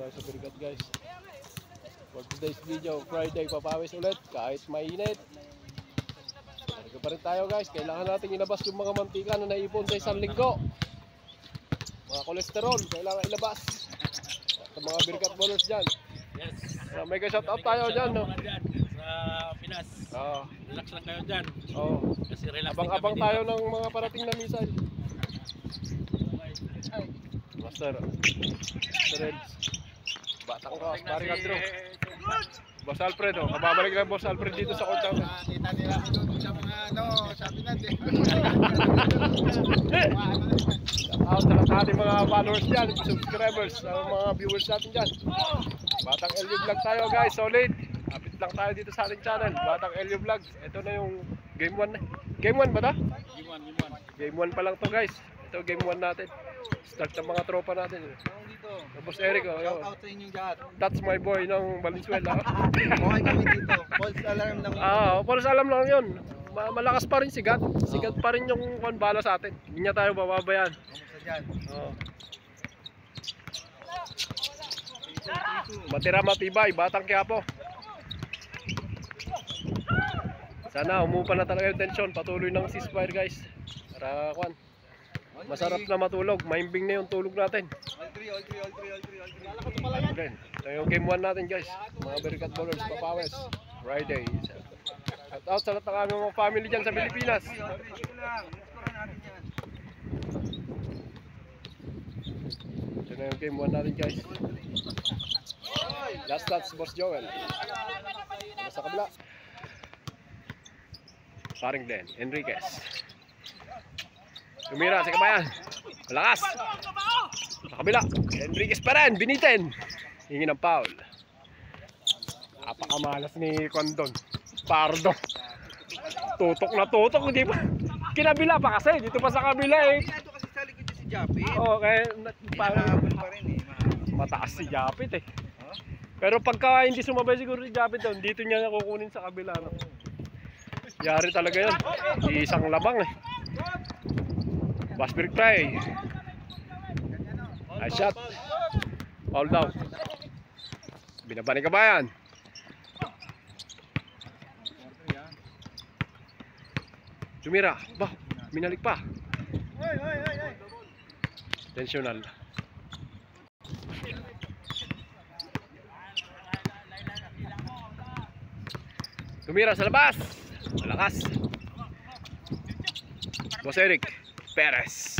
tayo sa Birigat guys. For today's video, Friday, papawis ulit kahit mainit. Talaga pa rin tayo guys. Kailangan natin ilabas yung mga mantika na naipon sa isang linggo. Mga kolesterol, kailangan ilabas. Sa mga Birigat bowlers dyan. Yes. May ka-shout out tayo dyan, no? Sa Pinas. Relax lang kayo dyan. Kasi relax abang tayo ng mga parating na missile. Master Reds. Batang Ross, Barry Castro. Boss Alfred, oh. Kababalik lang Boss Alfred dito sa Court Town. Kita nila ko doon sa mga sabi natin. Shout out sa lahat ating mga followers dyan, subscribers, sa mga viewers natin dyan. Batang LU Vlog tayo guys, solid. Kapit lang tayo dito sa ating channel, Batang LU Vlog. Ito na yung game 1 na. Game 1 ba ta? Game 1 pa lang to guys. Ito game 1 natin. Start ng mga tropa natin. Tapos Eric, oh, Shout out sa inyong lahat. That's my boy ng Valenzuela. Okay kami dito. False alarm lang. False alarm lang yun. Malakas pa rin sigat. Sigat pa rin yung bala sa atin. Hindi niya tayo bababayaan. Kamusta dyan? Matira matibay, Batang Quiapo. Sana umupa na talaga yung tension. Patuloy ng ceasefire guys. Para masarap na matulog. Maimbing na yung tulog natin. All three. Okay. Ito yung game 1 natin guys. Mga Birigat bowlers, papawis. Friday. Shout out sa lahat ng aming mga family dyan sa Pilipinas. Ito na yung game 1 natin guys. Last touch, Boss Joel. Sa kabila. Paring Glenn, Enriquez. Tumira sa kabayan. Malakas. Sa kabila. Enriquez pa rin. Binitin. Hingi ng foul. Napakamalas ni Condon. Pardo. Tutok na tutok. Hindi pa. Kinabila pa kasi. Dito pa sa kabila eh. Ito kasi sa likod si Japit. Okay. Hinahabol pa rin eh. Mataas si Japit eh. Pero pagka hindi sumabay siguro si Japit doon, dito niya nakukunin sa kabila. No? Yari talaga yun. Isang labang eh. Basbirk try. Nice shot. Foul down. Binaba ni kabayan. Tumira. Bah, minalik pa. Tensional. Tumira sa labas. Malakas. Boss Eric Perez.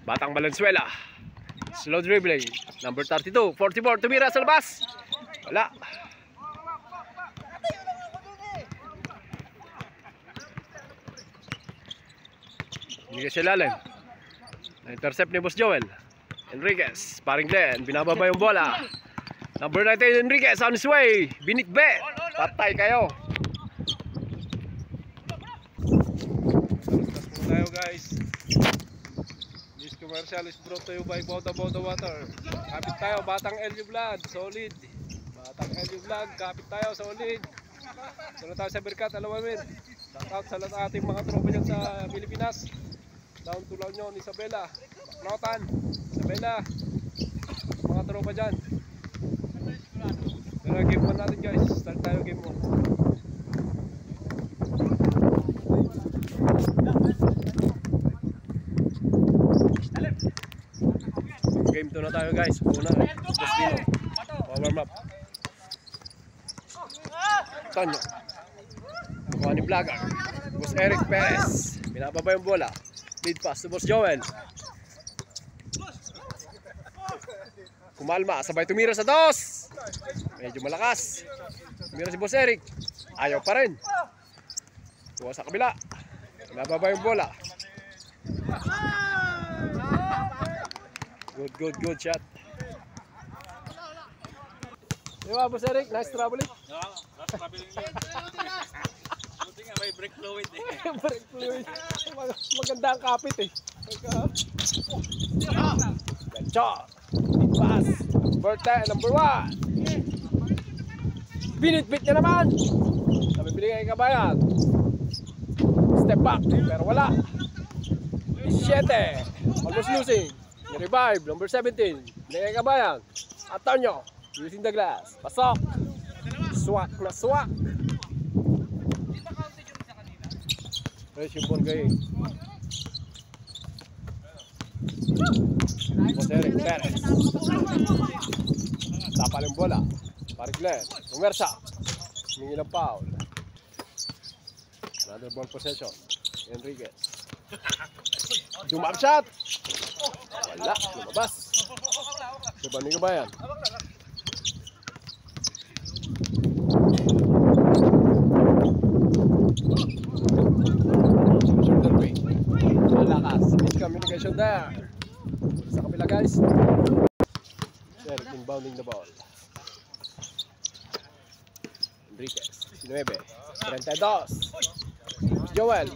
Batang Valenzuela. Slow dribbling. Number 32. 44. Tumira sa labas. Wala. Hindi kasi lalim. Na-intercept ni Boss Joel. Enriquez. Paring Glenn. Binababa yung bola. Number 19 Enriquez on his way. Binikbe. Patay kayo. Tayo guys. This commercial is brought to you by Boda Water. Kapit tayo, Batang LU Vlog, solid. Batang LU Vlog, kapit tayo, solid. Sunod tayo sa Birigat, Alawamin. Shout out sa lahat ating mga tropa dyan sa Pilipinas. Down to La Union, Isabela, Bacnotan, Isabela. Mga tropa dyan. Pero game 1 natin guys. Start tayo game 1. Game 2 na tayo guys. Una, Destino. Warm up. Tonyo. Kuha ni Vlogger. Boss Eric Perez. Binababa yung bola. Lead pass to Boss Joel. Kumalma. Sabay tumira sa dos. Medyo malakas. Tumira si Boss Eric. Ayaw pa rin. Kuha sa kabila. Binababa yung bola. Good shot. Diba, Boss Eric? Nice traveling. Nice traveling. Buti nga may brake fluid eh. Brake fluid. Maganda ang kapit eh. Good shot. Big pass. Number 1. Binit-bit niya naman. Sabi binigay kay kabayan. Step back. Pero wala. 17. Almost losing. Revive, number 17. Binigay kabayan. Antonio, using the glass. Pasok. Swak na swak. Fresh yung ball kayo. Jose Eric Perez. Tapal yung bola. Para Glenn. Umersa. Humingi ng foul. Another ball possession. Enriquez. Jump shot. Wala. Lumabas. Subani ka ba yan? Malakas. Miscommunication there. Sa kapila guys. Eric inbounding the ball. Enriquez. 19. 32. Joel.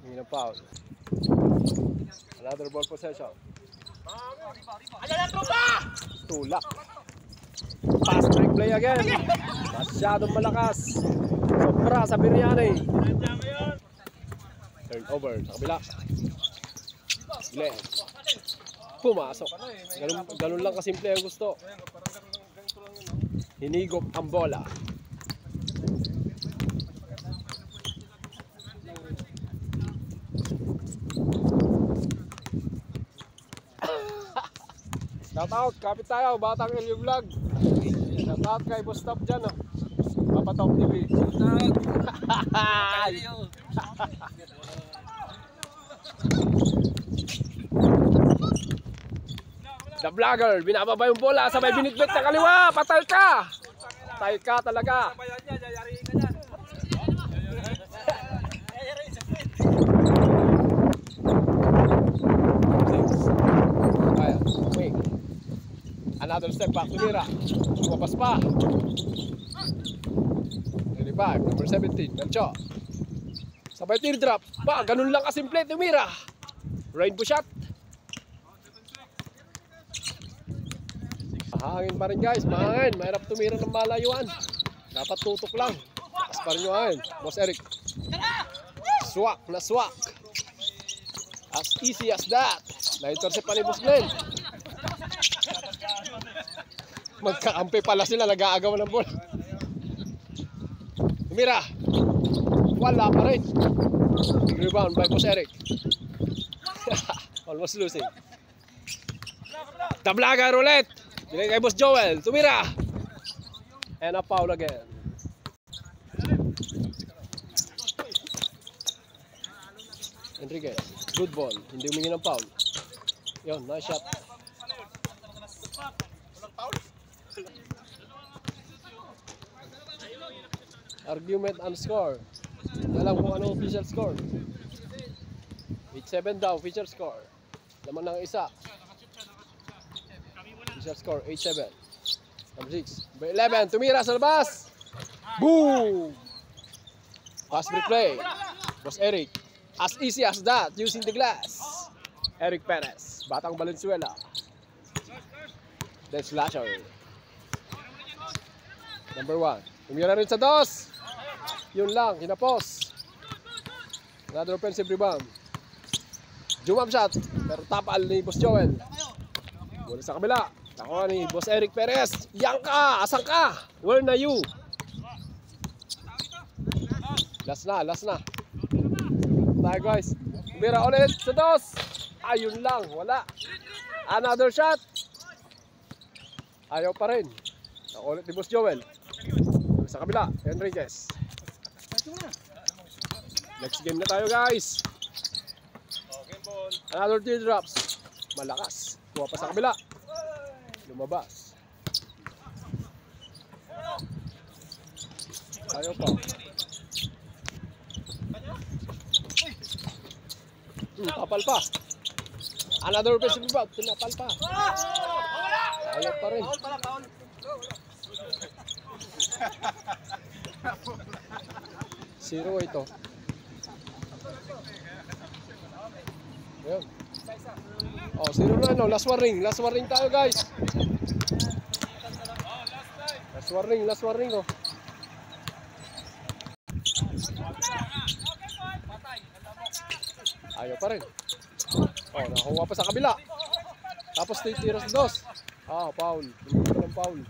Hindi na foul. Another ball possession. Tulak. Pass break play again. Masyadong malakas. Sobra sa Biryani. Turnover sa kabila. Glenn. Pumasok. Ganun lang kasimple ang gusto. Hinigop ang bola. Shoutout, kapit tayo, Batang LU Vlog. Shoutout kay Boss Top dyan, oh. Papa Top TV. Shoutout. The Vlogger, binababa yung bola, sabay binitbit na kaliwa. Patay ka! Patay ka talaga. Another step back to Mira. Lumabas pa. 35, number 17, Melcho. Sabay teardrop. Pa, ganun lang kasimple to Mira. Rainbow shot. Mahangin pa rin guys, mahangin. Mahirap tumira ng malayuan. Dapat tutok lang. Takas pa rin yung hangin. Boss Eric. Swak na swak. As easy as that. Na-intercept pa ni Boss Glenn. Magkakampi pala sila, nag-aagawan ng bola. Tumira. Wala pa rin. Rebound by Boss Eric. Almost losing. Tablaga roulette. Binigay kay Boss Joel. Tumira. And a foul again. Enriquez. Good ball. Hindi humingi ng foul. Yun, nice shot. Argument and score. Alam kung ano official score. 8-7 daw official score. Laman ng isa. Official score 8-7. Number 6. Number 11. Tumira sa labas. Boom! Pass replay. Boss Eric. As easy as that. Using the glass. Eric Perez. Batang Valenzuela. Then slasher. Number 1. Tumira rin sa dos. Yun lang, hinapos. Another offensive rebound. Jump shot. Pero tapal ni Boss Joel. Bola sa kabila. Tako ni Boss Eric Perez. Yang ka! Asang ka? Where na you? Last na, last na. Tayo guys. Tumira ulit sa dos. Ayun lang, wala. Another shot. Ayaw pa rin. Tako ulit ni Boss Joel. Sa kabila, Enriquez. Next game na tayo guys. Another teardrops. Malakas. Kuha pa sa kabila. Lumabas. Ayaw pa. Tapal pa. Another offensive rebound. Tinapal pa. Ayaw pa rin. Zero ito. Ayan. Oh, zero na no. Last warning. Last warning tayo guys. Last warning oh. Ayaw pa rin. Oh, nakakuha pa sa kabila. Tapos titiros dos. Ah, foul. Hindi ka ng foul.